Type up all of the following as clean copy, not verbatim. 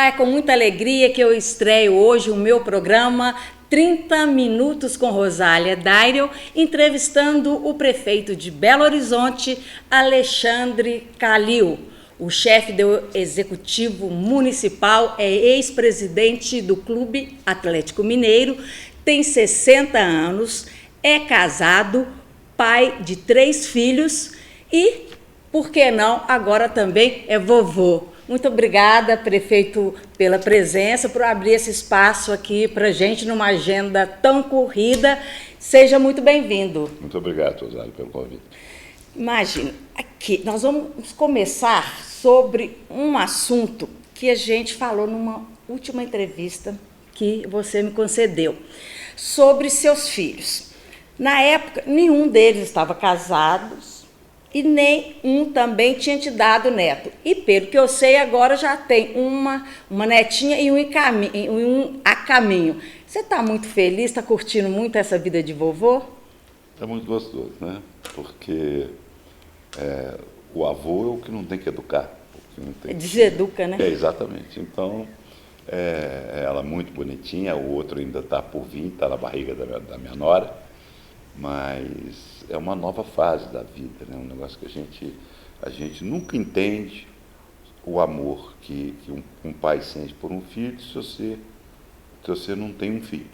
é com muita alegria que eu estreio hoje o meu programa 30 Minutos com Rosália Dairel, entrevistando o prefeito de Belo Horizonte, Alexandre Calil. O chefe do Executivo Municipal é ex-presidente do Clube Atlético Mineiro, tem 60 anos, é casado, pai de 3 filhos e, por que não, agora também é vovô. Muito obrigada, prefeito, pela presença, por abrir esse espaço aqui para a gente numa agenda tão corrida. Seja muito bem-vindo. Muito obrigado, Rosário, pelo convite. Imagina, aqui nós vamos começar sobre um assunto que a gente falou numa última entrevista que você me concedeu, sobre seus filhos. Na época, nenhum deles estava casado, e nem um também tinha te dado neto. E pelo que eu sei, agora já tem uma netinha e um a caminho. Você está muito feliz, está curtindo muito essa vida de vovô? É muito gostoso, né? Porque o avô é o que não tem que educar. Deseduca, né? Exatamente. Então, ela é muito bonitinha, o outro ainda está por vir, está na barriga da minha nora, mas é uma nova fase da vida, né? Um negócio que a gente nunca entende o amor que um pai sente por um filho se você não tem um filho,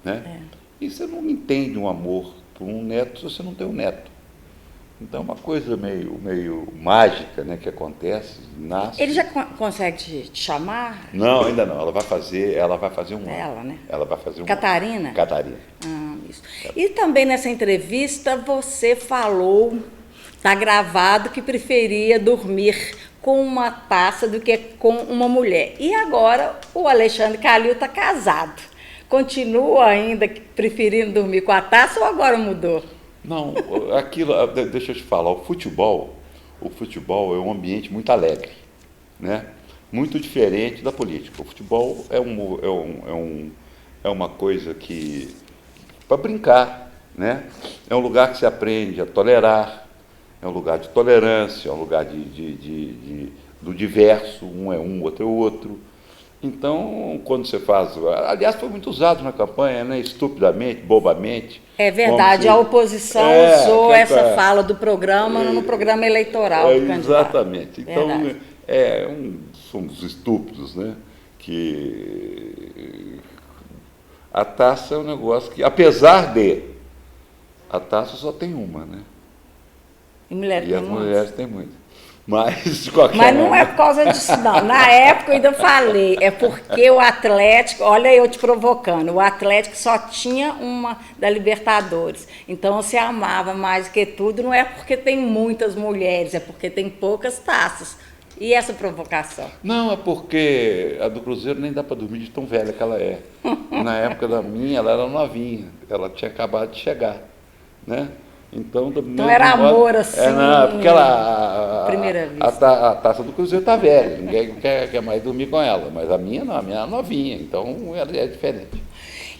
né? E você não entende um amor por um neto se você não tem um neto. Então é uma coisa meio mágica, né, que acontece, nasce. Ele já consegue te chamar? Não, ainda não. Ela vai fazer um ano. Ela, né? Ela vai fazer um Catarina? ano. Catarina. Isso. E também nessa entrevista você falou, está gravado, que preferia dormir com uma taça do que com uma mulher. E agora o Alexandre Calil está casado. Continua ainda preferindo dormir com a taça ou agora mudou? Não, deixa eu te falar, o futebol é um ambiente muito alegre, né? Muito diferente da política. O futebol é uma coisa que, para brincar, né? É um lugar que se aprende a tolerar, é um lugar de tolerância, é um lugar do diverso, um é um, outro é outro. Então, quando você faz... Aliás, foi muito usado na campanha, né? Estupidamente, bobamente. É verdade, a oposição usou essa fala do programa no programa eleitoral do candidato. Exatamente. Então, somos estúpidos, né? Que a taça é um negócio que, apesar de... A taça só tem uma, né? E as mulheres têm muitas. Mas não é por causa disso, não. Na época eu ainda falei, é porque o Atlético, olha eu te provocando, o Atlético só tinha uma da Libertadores. Então você amava mais que tudo, não é porque tem muitas mulheres, é porque tem poucas taças. E essa provocação? Não, é porque a do Cruzeiro nem dá para dormir de tão velha que ela é. Na época da minha, ela era novinha, ela tinha acabado de chegar, né? Então era amor assim. Porque primeira vista. A taça do Cruzeiro está velha, ninguém quer mais dormir com ela, mas a minha não, a minha é novinha, então ela é diferente.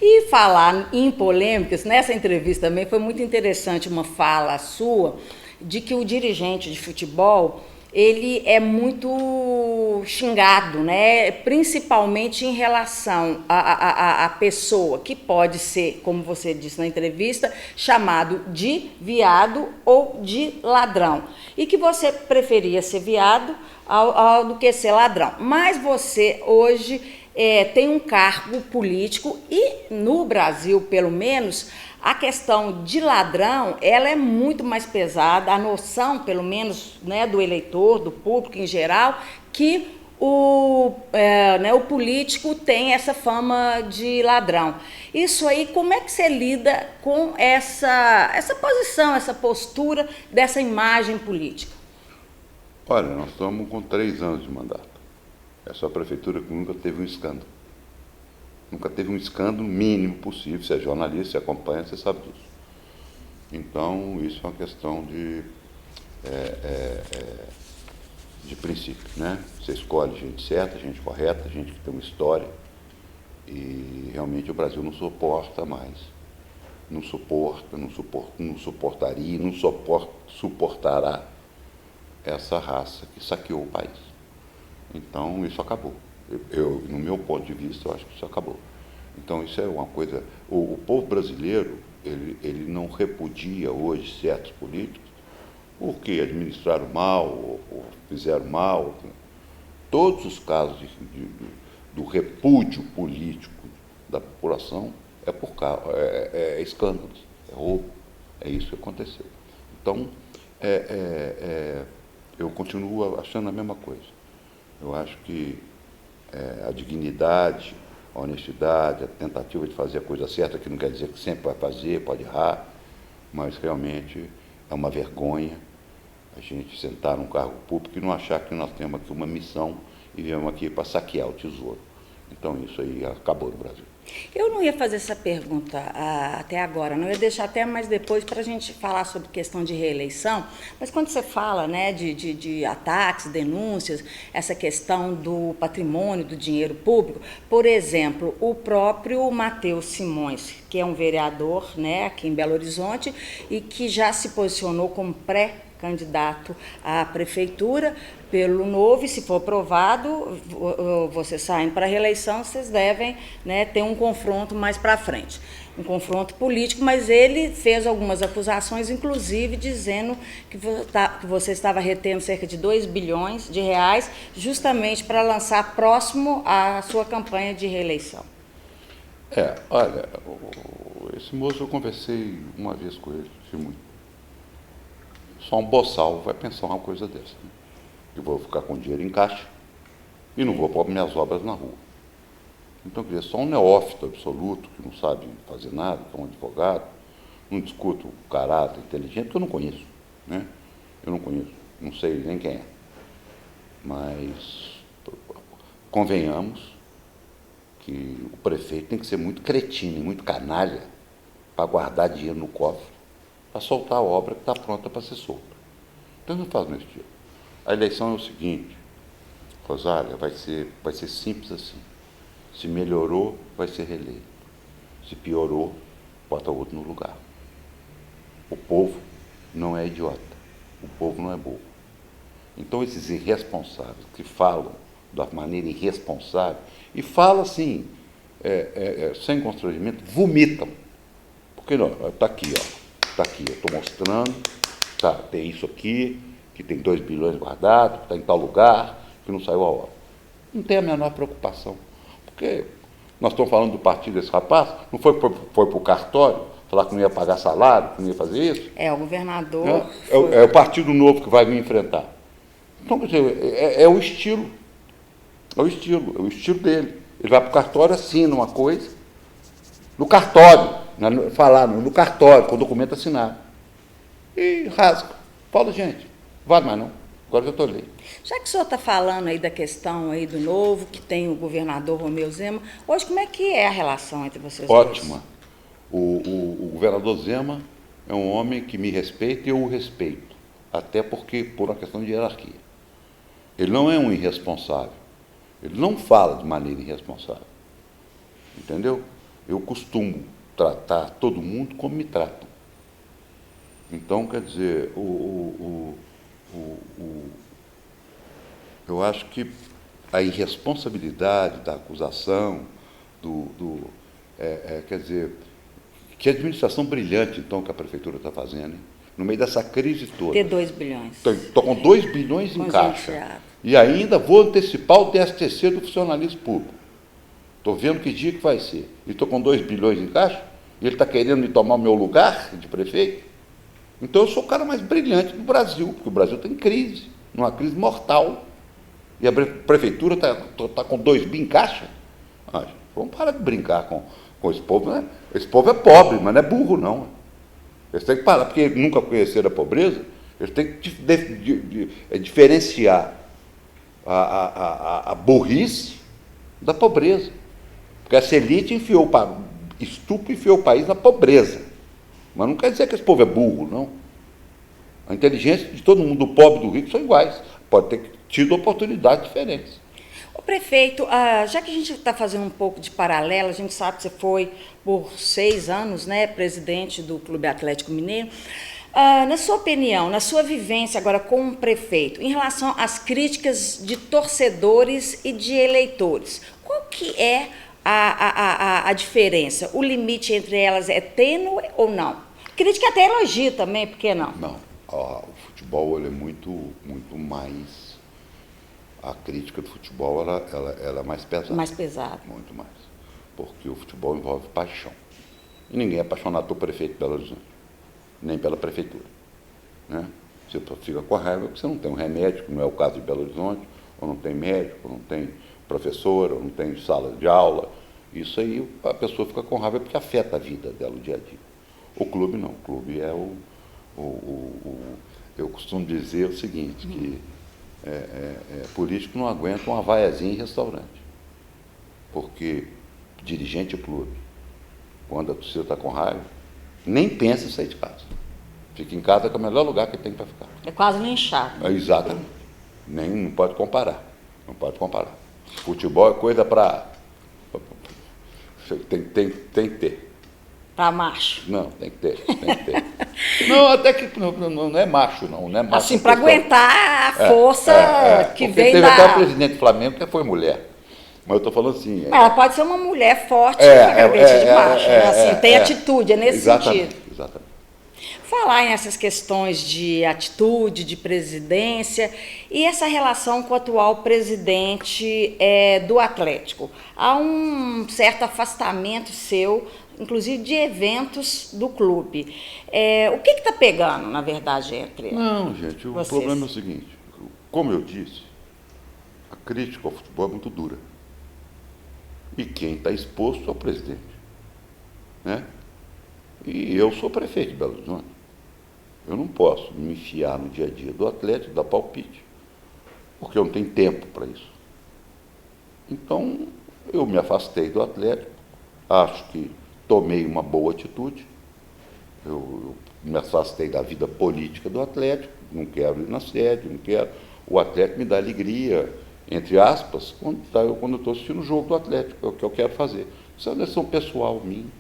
E falar em polêmicas, nessa entrevista também foi muito interessante uma fala sua de que o dirigente de futebol ele é muito xingado, né? Principalmente em relação à pessoa que pode ser, como você disse na entrevista, chamado de viado ou de ladrão. E que você preferia ser viado do que ser ladrão. Mas você hoje tem um cargo político e no Brasil, pelo menos, a questão de ladrão, ela é muito mais pesada, a noção, pelo menos, né, do eleitor, do público em geral, que o político tem essa fama de ladrão. Isso aí, como é que você lida com essa posição, essa postura dessa imagem política? Olha, nós estamos com 3 anos de mandato. Essa é a prefeitura que nunca teve um escândalo. Nunca teve um escândalo mínimo possível. Você é jornalista, você acompanha, você sabe disso. Então, isso é uma questão de princípio, né? Você escolhe gente certa, gente correta, gente que tem uma história. E realmente o Brasil não suporta mais. Não suportaria, não suportará essa raça que saqueou o país. Então, isso acabou. No meu ponto de vista, eu acho que isso acabou. Então, isso é uma coisa... O povo brasileiro, ele não repudia hoje certos políticos porque administraram mal ou fizeram mal. Todos os casos do repúdio político da população é escândalos, é roubo, é isso que aconteceu. Então, eu continuo achando a mesma coisa. Eu acho que a dignidade, a honestidade, a tentativa de fazer a coisa certa, que não quer dizer que sempre vai fazer, pode errar, mas realmente é uma vergonha a gente sentar num cargo público e não achar que nós temos aqui uma missão e viemos aqui para saquear o tesouro. Então, isso aí acabou no Brasil. Eu não ia fazer essa pergunta até agora, não ia deixar até mais depois para a gente falar sobre questão de reeleição, mas quando você fala, né, de ataques, denúncias, essa questão do patrimônio, do dinheiro público, por exemplo, o próprio Matheus Simões, que é um vereador, né, aqui em Belo Horizonte e que já se posicionou como pré-candidato à prefeitura pelo Novo, e se for aprovado, vocês saindo para a reeleição, vocês devem, né, ter um confronto mais para frente, um confronto político, mas ele fez algumas acusações, inclusive dizendo que você estava retendo cerca de 2 bilhões de reais, justamente para lançar próximo à sua campanha de reeleição. Olha, esse moço eu conversei uma vez com ele, muito. Só um boçal vai pensar uma coisa dessa, né? Eu vou ficar com dinheiro em caixa e não vou pôr minhas obras na rua. Então, quer dizer, só um neófito absoluto, que não sabe fazer nada, que é um advogado, não discuto o caráter inteligente, porque eu não conheço, né? Eu não conheço, não sei nem quem é. Mas convenhamos que o prefeito tem que ser muito cretino e muito canalha para guardar dinheiro no cofre, para soltar a obra que está pronta para ser solta. Então, não faz meu estilo. A eleição é o seguinte, Rosália, vai ser simples assim. Se melhorou, vai ser reeleito. Se piorou, bota outro no lugar. O povo não é idiota. O povo não é bobo. Então, esses irresponsáveis que falam da maneira irresponsável, e falam assim, sem constrangimento, vomitam. Porque não, está aqui, está aqui, eu estou mostrando, tá, tem isso aqui, que tem 2 bilhões guardados, que está em tal lugar, que não saiu a obra. Não tem a menor preocupação. Porque nós estamos falando do partido desse rapaz, não foi para o cartório falar que não ia pagar salário, que não ia fazer isso? O governador... É o Partido Novo que vai me enfrentar. Então, quer dizer, é o estilo. É o estilo dele. Ele vai para o cartório, assina uma coisa, no cartório, no cartório, com o documento assinado. E rasga. Fala, gente, vale mais não. Agora já estou lendo. Já que o senhor está falando aí da questão aí do Novo, que tem o governador Romeu Zema, hoje como é que é a relação entre vocês dois? Ótima. O governador Zema é um homem que me respeita e eu o respeito, até porque por uma questão de hierarquia. Ele não é um irresponsável. Ele não fala de maneira irresponsável. Entendeu? Eu costumo tratar todo mundo como me tratam. Então, quer dizer, eu acho que a irresponsabilidade da acusação, quer dizer, que administração brilhante, então, que a prefeitura está fazendo, hein? No meio dessa crise toda. Ter 2 bilhões. Estou com 2 bilhões em caixa. E ainda vou antecipar o DSTC do funcionalismo público. Estou vendo que dia que vai ser. E estou com 2 bilhões em caixa, e ele está querendo me tomar o meu lugar de prefeito. Então eu sou o cara mais brilhante do Brasil, porque o Brasil está em crise, numa crise mortal. E a prefeitura está com 2 bi em caixa. Vamos parar de brincar com esse povo, né? Esse povo é pobre, mas não é burro, não. Eles têm que parar, porque nunca conheceram a pobreza, eles têm que diferenciar a burrice da pobreza. Porque essa elite enfiou o país na pobreza. Mas não quer dizer que esse povo é burro, não. A inteligência de todo mundo, do pobre e do rico, são iguais. Pode ter tido oportunidades diferentes. O prefeito, já que a gente está fazendo um pouco de paralelo, a gente sabe que você foi por 6 anos, né, presidente do Clube Atlético Mineiro. Na sua opinião, na sua vivência agora como prefeito, em relação às críticas de torcedores e de eleitores, qual que é a diferença? O limite entre elas é tênue ou não? Crítica até elogio também, por que não? Não, o futebol ele é muito mais... A crítica do futebol ela é mais pesada. Mais pesado. Muito mais. Porque o futebol envolve paixão. E ninguém é apaixonado pelo prefeito de Belo Horizonte, nem pela prefeitura. Né? Você fica com raiva porque você não tem um remédio, que não é o caso de Belo Horizonte, ou não tem médico, ou não tem professor, ou não tem sala de aula. Isso aí a pessoa fica com raiva porque afeta a vida dela, o dia a dia. O clube não. O clube é eu costumo dizer o seguinte, que político não aguenta uma vaiazinha em restaurante. Porque dirigente de clube, quando a torcida está com raiva, nem pensa em sair de casa. Fica em casa, que é o melhor lugar que tem para ficar. É quase linchado. Exatamente. Não pode comparar. Não pode comparar. Futebol é coisa para... Tem que ter. Para macho. Não, tem que ter. Não, até que não é macho, não é macho. Assim, para aguentar a força que vem teve da... até o presidente do Flamengo que foi mulher. Mas eu estou falando assim... Ela pode ser uma mulher forte para cabeça de macho. Né? Assim, tem atitude, é nesse sentido. Exatamente. Falar nessas questões de atitude, de presidência e essa relação com o atual presidente do Atlético. Há um certo afastamento seu, inclusive de eventos do clube. O que está pegando, na verdade, entre Não, gente, o vocês? problema é o seguinte, como eu disse, a crítica ao futebol é muito dura. E quem está exposto é o presidente. Né? E eu sou prefeito de Belo Horizonte. Eu não posso me enfiar no dia a dia do Atlético, dar palpite, porque eu não tenho tempo para isso. Então, eu me afastei do Atlético, acho que tomei uma boa atitude, eu me afastei da vida política do Atlético, não quero ir na sede, não quero. O Atlético me dá alegria, entre aspas, quando eu estou assistindo o jogo do Atlético, é o que eu quero fazer. Isso é uma decisão pessoal minha.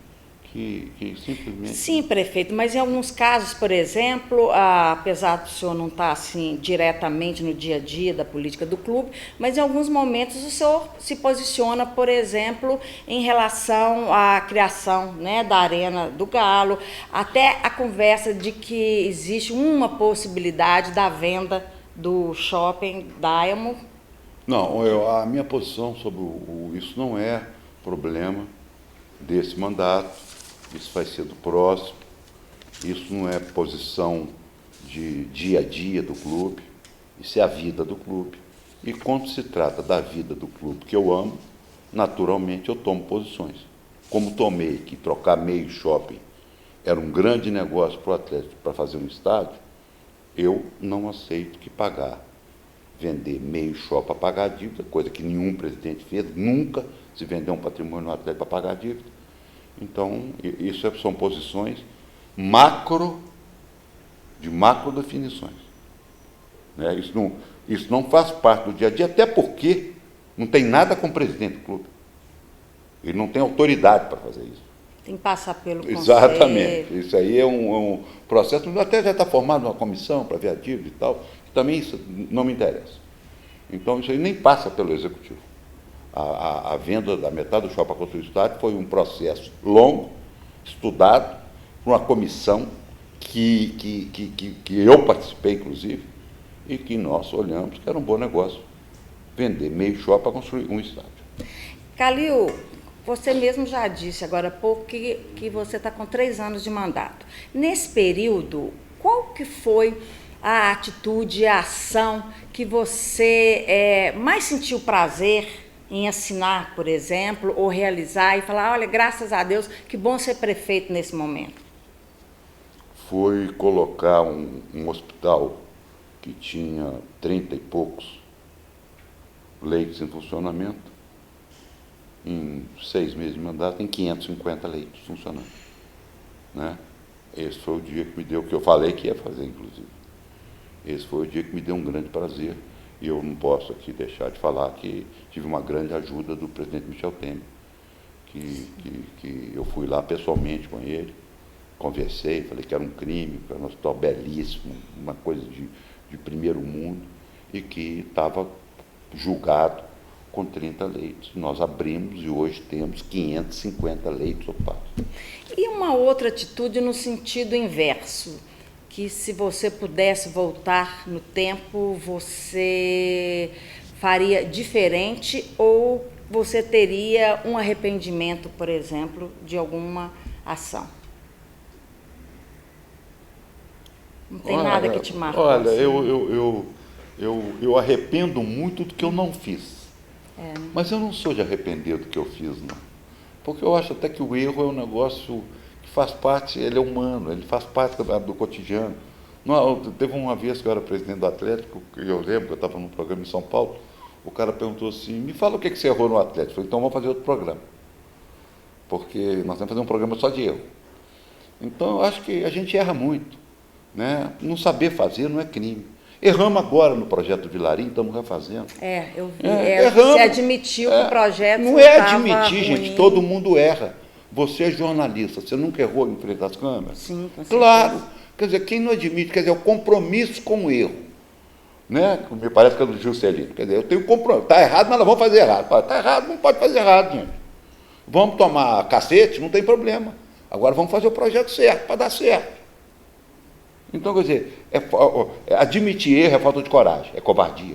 Que simplesmente... Sim, prefeito, mas em alguns casos, por exemplo, apesar do senhor não estar assim, diretamente no dia a dia da política do clube, mas em alguns momentos o senhor se posiciona, por exemplo, em relação à criação, né, da Arena do Galo, até a conversa de que existe uma possibilidade da venda do shopping Diamond. Não, a minha posição sobre isso não é problema desse mandato. Isso vai ser do próximo, isso não é posição de dia a dia do clube, isso é a vida do clube. E quando se trata da vida do clube que eu amo, naturalmente eu tomo posições. Como tomei que trocar meio shopping era um grande negócio para o Atlético para fazer um estádio, eu não aceito que vender meio shopping para pagar a dívida, coisa que nenhum presidente fez, nunca se vendeu um patrimônio no Atlético para pagar a dívida. Então, isso são posições de macro definições. Né? Isso não faz parte do dia a dia, até porque não tem nada com o presidente do clube. Ele não tem autoridade para fazer isso. Tem que passar pelo conselho. Exatamente. Isso aí é um processo, até já está formado uma comissão para ver a dívida e tal, que também isso não me interessa. Então, isso aí nem passa pelo executivo. A venda da metade do shopping para construir o estádio foi um processo longo, estudado, por uma comissão que eu participei, inclusive, e que nós olhamos que era um bom negócio vender meio shopping para construir um estádio. Calil, você mesmo já disse agora há pouco que você está com 3 anos de mandato. Nesse período, qual que foi a atitude, a ação que você mais sentiu prazer em assinar, por exemplo, ou realizar e falar, olha, graças a Deus, que bom ser prefeito nesse momento? Foi colocar um hospital que tinha 30 e poucos leitos em funcionamento, em 6 meses de mandato, tem 550 leitos funcionando. Né? Esse foi o dia que me deu, que eu falei que ia fazer, inclusive. Esse foi o dia que me deu um grande prazer. E eu não posso aqui deixar de falar que tive uma grande ajuda do presidente Michel Temer, que eu fui lá pessoalmente com ele, conversei, falei que era um crime, que era um hospital belíssimo, uma coisa de primeiro mundo, e que estava julgado com 30 leitos. Nós abrimos e hoje temos 550 leitos ocupados. E uma outra atitude no sentido inverso, que se você pudesse voltar no tempo, você faria diferente ou você teria um arrependimento, por exemplo, de alguma ação? Não tem nada que te marque. Olha, assim. eu arrependo muito do que eu não fiz. Né? Mas eu não sou de arrepender do que eu fiz, não. Porque eu acho até que o erro é um negócio que faz parte, ele é humano, ele faz parte do cotidiano. Não, teve uma vez que eu era presidente do Atlético, que eu lembro que eu estava num programa em São Paulo, o cara perguntou assim, me fala o que você errou no Atlético. Eu falei, então vamos fazer outro programa. Porque nós temos que fazer um programa só de erro. Então eu acho que a gente erra muito. Né? Não saber fazer não é crime. Erramos agora no projeto Vilarim, estamos refazendo. Eu vi. Erramos. Você admitiu que o projeto não é admitir, ruim. gente, todo mundo erra. Você é jornalista, você nunca errou em frente às câmeras? Sim, com certeza. Claro. Quer dizer, quem não admite, quer dizer, é o compromisso com o erro. Né? Me parece que é do Juscelino. Quer dizer, eu tenho compromisso. Está errado, mas nós vamos fazer errado. Está errado, não pode fazer errado, gente. Vamos tomar cacete, não tem problema. Agora vamos fazer o projeto certo, para dar certo. Então, quer dizer, admitir erro é falta de coragem, é covardia.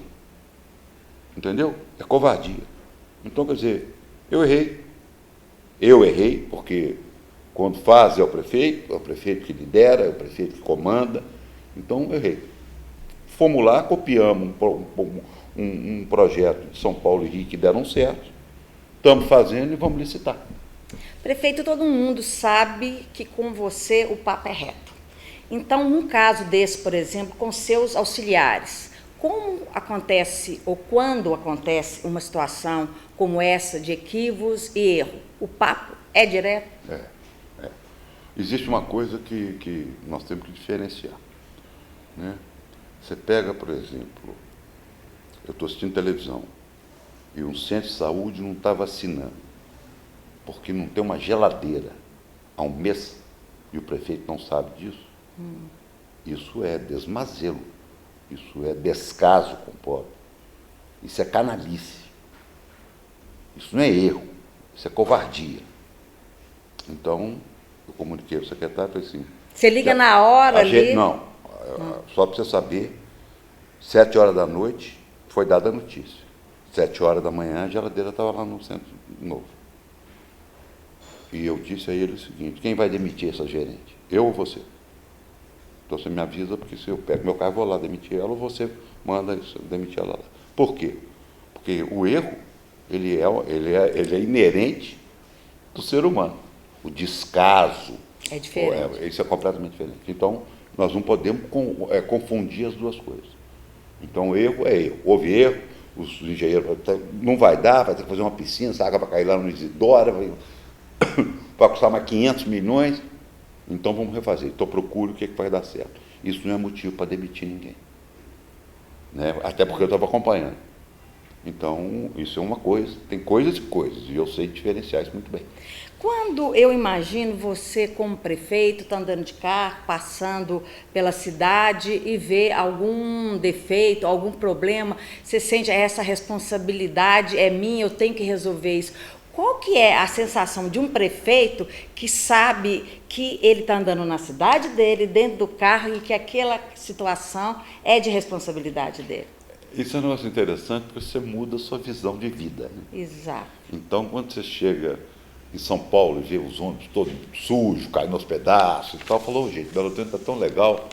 Entendeu? É covardia. Então, quer dizer, eu errei, porque quando faz é o prefeito que lidera, é o prefeito que comanda. Então, eu errei. Fomos lá, copiamos um projeto de São Paulo e Rio que deram certo, estamos fazendo e vamos licitar. Prefeito, todo mundo sabe que com você o papo é reto. Então, num caso desse, por exemplo, com seus auxiliares, como acontece ou quando acontece uma situação como essa de equívocos e erro? O papo é direto? Existe uma coisa que nós temos que diferenciar. Né? Você pega, por exemplo, eu estou assistindo televisão e um centro de saúde não está vacinando, porque não tem uma geladeira há um mês e o prefeito não sabe disso. Isso é desmazelo, isso é descaso com o pobre, isso é canalice, isso não é erro, isso é covardia. Então, eu comuniquei ao secretário e falei assim... Você liga na hora ali? Não, só para você saber, 7 horas da noite foi dada a notícia. 7 horas da manhã a geladeira estava lá no centro novo. E eu disse a ele o seguinte, quem vai demitir essa gerente? Eu ou você? Então você me avisa, porque se eu pego meu carro, vou lá demitir ela, ou você manda demitir ela lá. Por quê? Porque o erro, ele é inerente do ser humano. O descaso. É diferente. Isso é completamente diferente. Então, nós não podemos confundir as duas coisas. Então, erro é erro. Houve erro, os engenheiros não vai dar, vai ter que fazer uma piscina, essa água vai cair lá no Isidora, vai custar mais 500 milhões. Então vamos refazer. Então procure o que vai dar certo. Isso não é motivo para demitir ninguém. Né? Até porque eu estava acompanhando. Então, isso é uma coisa. Tem coisas e coisas. E eu sei diferenciar isso muito bem. Quando eu imagino você como prefeito, está andando de carro, passando pela cidade e vê algum defeito, algum problema, você sente essa responsabilidade é minha, eu tenho que resolver isso. Qual que é a sensação de um prefeito que sabe que ele está andando na cidade dele, dentro do carro, e que aquela situação é de responsabilidade dele? Isso é um negócio interessante, porque você muda a sua visão de vida. Né? Exato. Então, quando você chega em São Paulo e vê os ônibus todos sujos, caindo aos pedaços e tal, falou, gente, Belo Horizonte está tão legal,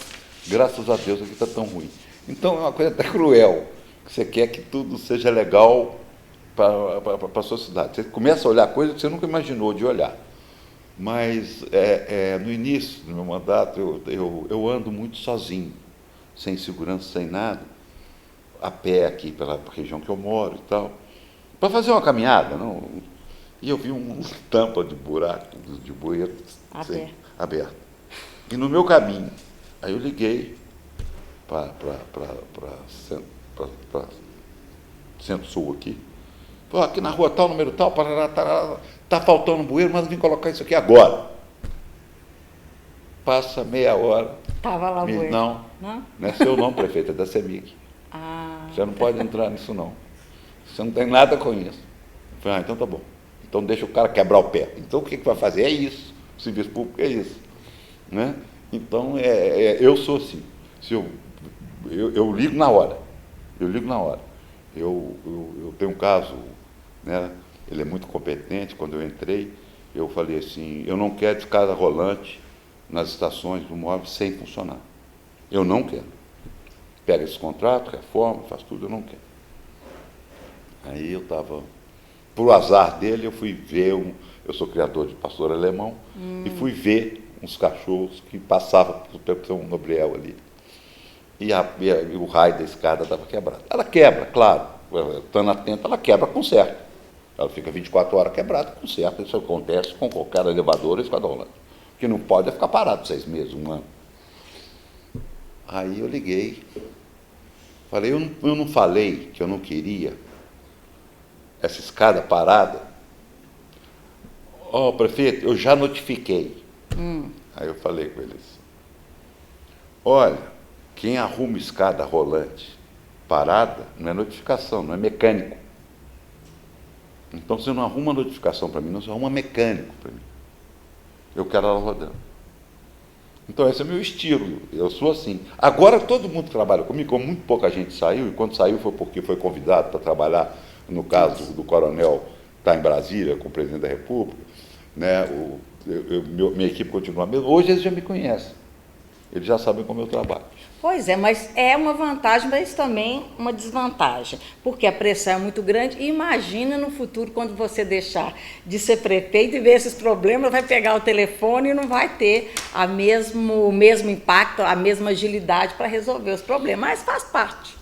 graças a Deus aqui está tão ruim. Então, é uma coisa até cruel, que você quer que tudo seja legal para a sua cidade. Você começa a olhar coisas que você nunca imaginou de olhar. Mas, no início do meu mandato, eu ando muito sozinho, sem segurança, sem nada, a pé aqui pela região que eu moro e tal, para fazer uma caminhada. Não? E eu vi uma tampa de buraco, de bueiro aberta. E no meu caminho, aí eu liguei para Centro-Sul aqui. Falei, aqui na rua tal, número tal, está faltando um bueiro, mas eu vim colocar isso aqui agora. passa meia hora. Estava lá o Bueno. Não, Não? não é seu não, prefeito, é da CEMIG. Ah, Você não pode entrar nisso não. Você não tem nada com isso. Eu falei, então tá bom. Então deixa o cara quebrar o pé. Então o que vai fazer? É isso. O serviço público é isso. Né? Então, eu sou assim. Se eu ligo na hora. Eu ligo na hora. Eu tenho um caso, né? Ele é muito competente. Quando eu entrei, eu falei assim, eu não quero escada rolante nas estações do móvel sem funcionar. Eu não quero. Pega esse contrato, reforma, faz tudo, eu não quero. Aí eu estava, por azar dele, eu fui ver, eu sou criador de pastor alemão, e fui ver uns cachorros que passavam pelo São Gabriel ali. E o raio da escada estava quebrado. Ela quebra, claro, estando atenta, ela quebra com certo. Ela fica 24 horas quebrada, com certo. Isso acontece com qualquer elevador ou escada rolante. O que não pode é ficar parado 6 meses, 1 ano. Aí eu liguei, falei, eu não falei que eu não queria essa escada parada? Ó, prefeito, eu já notifiquei. Aí eu falei com eles, olha, quem arruma escada rolante parada não é notificação, não é mecânico. Então você não arruma notificação para mim, não, você arruma mecânico para mim. Eu quero ela rodando. Então esse é o meu estilo, eu sou assim. Agora todo mundo trabalha comigo, como muito pouca gente saiu, e quando saiu foi porque foi convidado para trabalhar, no caso do coronel, está em Brasília com o presidente da República, né? Minha equipe continua a mesma. Hoje eles já me conhecem, eles já sabem como eu trabalho. pois é, mas é uma vantagem, mas também uma desvantagem, porque a pressão é muito grande. E imagina no futuro, quando você deixar de ser prefeito e ver esses problemas, vai pegar o telefone e não vai ter o mesmo impacto, a mesma agilidade para resolver os problemas, mas faz parte.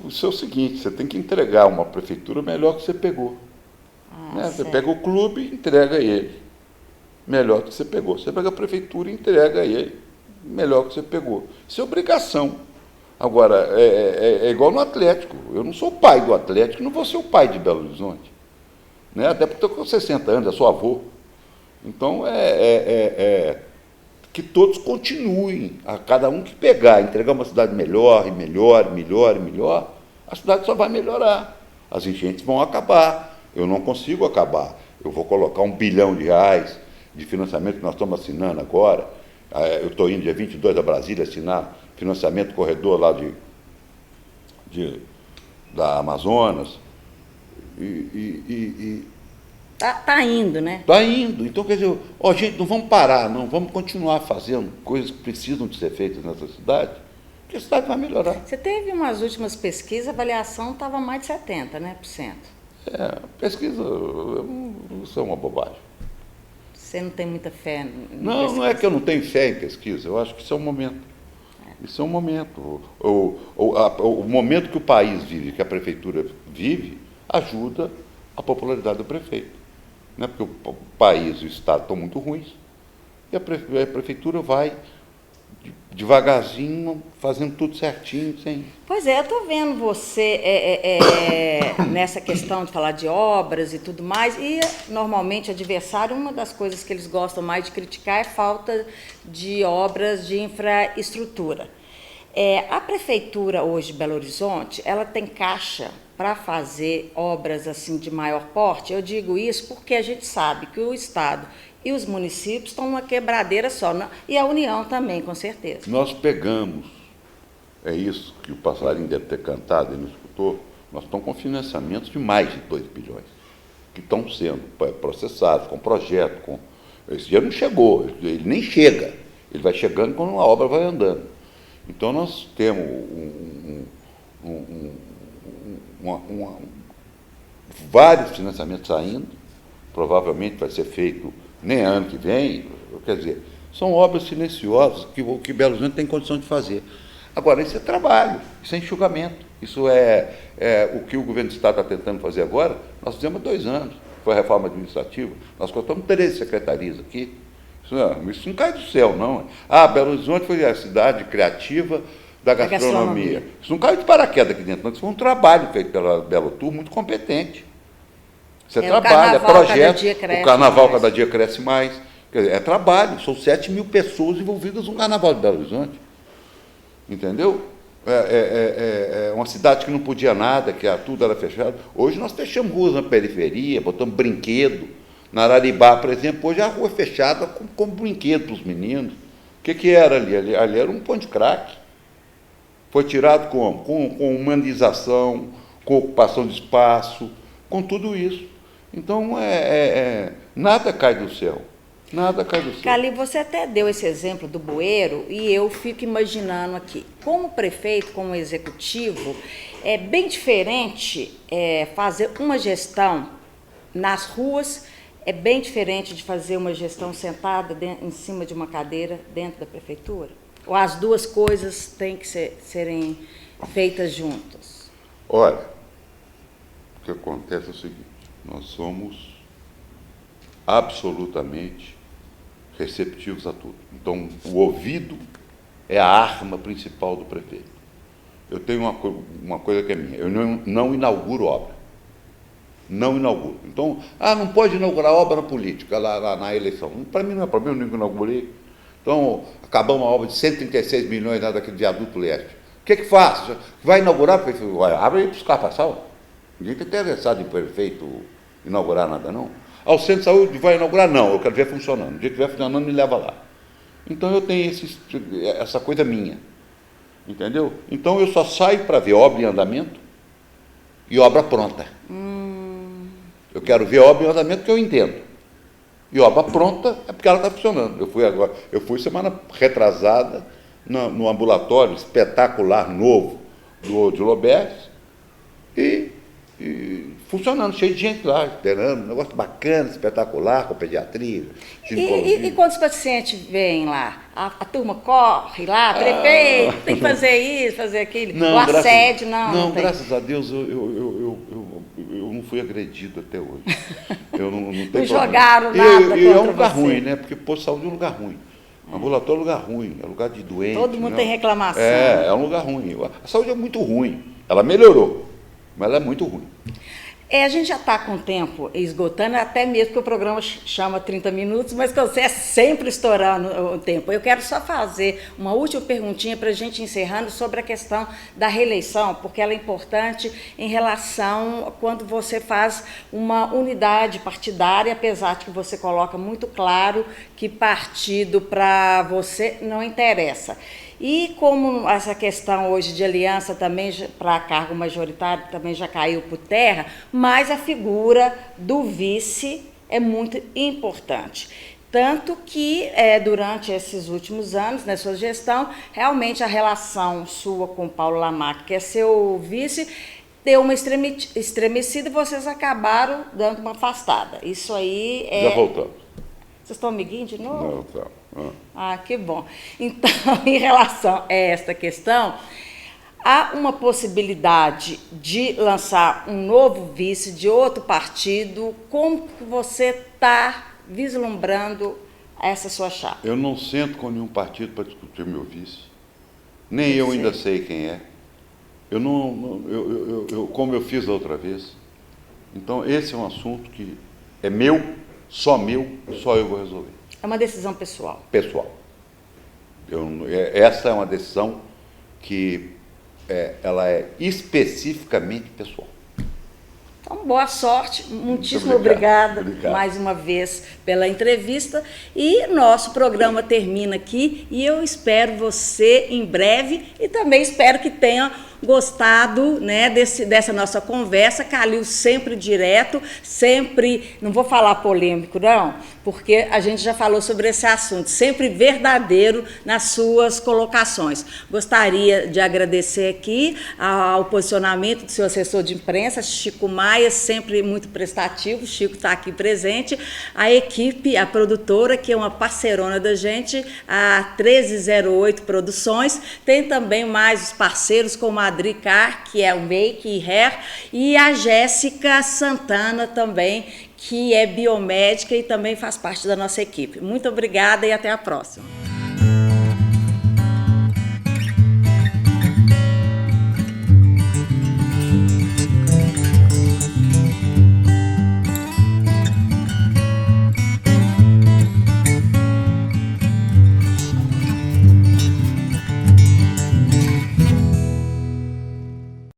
Isso é o seguinte, você tem que entregar uma prefeitura melhor que você pegou. Né? Você pega o clube e entrega ele melhor que você pegou. Você pega a prefeitura e entrega ele melhor que você pegou. Isso é obrigação. Agora, é igual no Atlético. Eu não sou o pai do Atlético, não vou ser o pai de Belo Horizonte. Né? Até porque eu estou com 60 anos, eu sou avô. Então, que todos continuem, a cada um que pegar, entregar uma cidade melhor, e melhor, e melhor, e melhor, a cidade só vai melhorar. As enchentes vão acabar. Eu não consigo acabar. Eu vou colocar R$1 bilhão de financiamento que nós estamos assinando agora. Eu estou indo dia 22 a Brasília assinar financiamento corredor lá da Amazonas. Tá indo, né? Está indo. Então, quer dizer, gente, não vamos parar, não. Vamos continuar fazendo coisas que precisam de ser feitas nessa cidade, porque a cidade vai melhorar. Você teve umas últimas pesquisas, a avaliação estava mais de 70%, né, por cento. Pesquisa, isso é uma bobagem. Você não tem muita fé em Não é que eu não tenho fé em pesquisa, eu acho que isso é um momento. Isso é um momento. O momento que o país vive, que a prefeitura vive, ajuda a popularidade do prefeito. Né? Porque o país e o Estado estão muito ruins, e a prefeitura vai devagarzinho, fazendo tudo certinho, sem... Pois é, eu estou vendo você nessa questão de falar de obras e tudo mais, e normalmente adversário, uma das coisas que eles gostam mais de criticar é a falta de obras de infraestrutura. A prefeitura hoje de Belo Horizonte, ela tem caixa para fazer obras assim de maior porte? Eu digo isso porque a gente sabe que o Estado e os municípios estão numa quebradeira só, e a União também, com certeza. Nós pegamos, é isso que o passarinho deve ter cantado e não escutou, nós estamos com financiamentos de mais de 2 bilhões, que estão sendo processados, com projeto, esse dia não chegou, ele nem chega, ele vai chegando quando a obra vai andando. Então nós temos vários financiamentos saindo, provavelmente vai ser feito nem ano que vem, quer dizer, são obras silenciosas que Belo Horizonte tem condição de fazer. Agora, isso é trabalho, isso é enxugamento, isso é o que o governo do Estado está tentando fazer agora. Nós fizemos há 2 anos, foi a reforma administrativa, nós cortamos 13 secretarias aqui. Isso não cai do céu, não. Belo Horizonte foi a cidade criativa da gastronomia. Isso não caiu de paraquedas aqui dentro, não. Isso foi um trabalho feito pela Belo Tour, muito competente. Você trabalha, projeto, o carnaval cada dia cresce mais, Quer dizer, é trabalho, são 7.000 pessoas envolvidas no Carnaval de Belo Horizonte. Entendeu? É uma cidade que não podia nada, que tudo era fechado. Hoje nós fechamos ruas na periferia, botamos brinquedo. Na Araribá, por exemplo, hoje a rua é fechada com brinquedo para os meninos. O que era ali? Ali era um ponto de crack. Foi tirado como? Com humanização, com ocupação de espaço, com tudo isso. Então, nada cai do céu. Nada cai do céu. Cali, você até deu esse exemplo do bueiro e eu fico imaginando aqui, como prefeito, como executivo, é bem diferente fazer uma gestão nas ruas, é bem diferente de fazer uma gestão sentada em cima de uma cadeira dentro da prefeitura? Ou as duas coisas têm que serem feitas juntas? Olha, o que acontece é o seguinte, nós somos absolutamente receptivos a tudo. Então, o ouvido é a arma principal do prefeito. Eu tenho uma coisa que é minha, eu não inauguro obra. Não inauguro. Então, não pode inaugurar obra na política, lá na eleição. Para mim não é problema, eu nunca inaugurei. Então, acabamos uma obra de 136 milhões lá daquele viaduto leste. O que faz? Vai inaugurar? Abre aí para os carros passar. Ninguém está interessado em prefeito inaugurar nada, não. Ao centro de saúde vai inaugurar? Não, eu quero ver funcionando. O dia que estiver funcionando, me leva lá. Então, eu tenho essa coisa minha. Entendeu? Então, eu só saio para ver obra em andamento e obra pronta. Eu quero ver obra em andamento que eu entendo. E obra pronta é porque ela está funcionando. Eu fui semana retrasada no ambulatório espetacular novo de Lobés e funcionando, cheio de gente lá, esperando, um negócio bacana, espetacular, com pediatria, ginecologia. E quando os pacientes vêm lá, a turma corre lá, prefeito, tem que fazer isso, fazer aquilo, não, o assédio, não tem. Graças a Deus, eu não fui agredido até hoje. Eu não tenho não jogaram nada contra é um lugar você. ruim, né? Porque posto de saúde é um lugar ruim. Ambulatório é um lugar ruim, é lugar de doente. Todo mundo tem reclamação. É um lugar ruim. A saúde é muito ruim. Ela melhorou, mas ela é muito ruim. A gente já está com o tempo esgotando, até mesmo que o programa chama 30 minutos, mas que você é sempre estourando o tempo. Eu quero só fazer uma última perguntinha para a gente encerrando sobre a questão da reeleição, porque ela é importante em relação a quando você faz uma unidade partidária, apesar de que você coloca muito claro que partido para você não interessa. E como essa questão hoje de aliança também para cargo majoritário também já caiu por terra, mas a figura do vice é muito importante. Tanto que, durante esses últimos anos, na sua gestão, realmente a relação sua com Paulo Lamarck, que é seu vice, deu uma estremecida e vocês acabaram dando uma afastada. Isso aí é... Já voltamos. Vocês estão amiguinhos de novo? Não. Que bom. Então, em relação a esta questão, há uma possibilidade de lançar um novo vice de outro partido? Como que você está vislumbrando essa sua chapa? Eu não sento com nenhum partido para discutir meu vice. Nem eu ainda sei quem é. Como eu fiz da outra vez. Então, esse é um assunto que é meu, só eu vou resolver. É uma decisão pessoal. Pessoal. Essa é uma decisão que ela é especificamente pessoal. Então, boa sorte, muitíssimo obrigada mais uma vez pela entrevista e nosso programa termina aqui e eu espero você em breve e também espero que tenha gostado, né, dessa nossa conversa. Calil sempre direto, sempre, não vou falar polêmico não, porque a gente já falou sobre esse assunto, sempre verdadeiro nas suas colocações. Gostaria de agradecer aqui ao posicionamento do seu assessor de imprensa, Chico Maia, sempre muito prestativo, Chico está aqui presente, a equipe, a produtora, que é uma parceirona da gente, a 1308 Produções, tem também mais os parceiros como a Adri Car, que é o Make e Hair, e a Jéssica Santana também, que é biomédica e também faz parte da nossa equipe. Muito obrigada e até a próxima.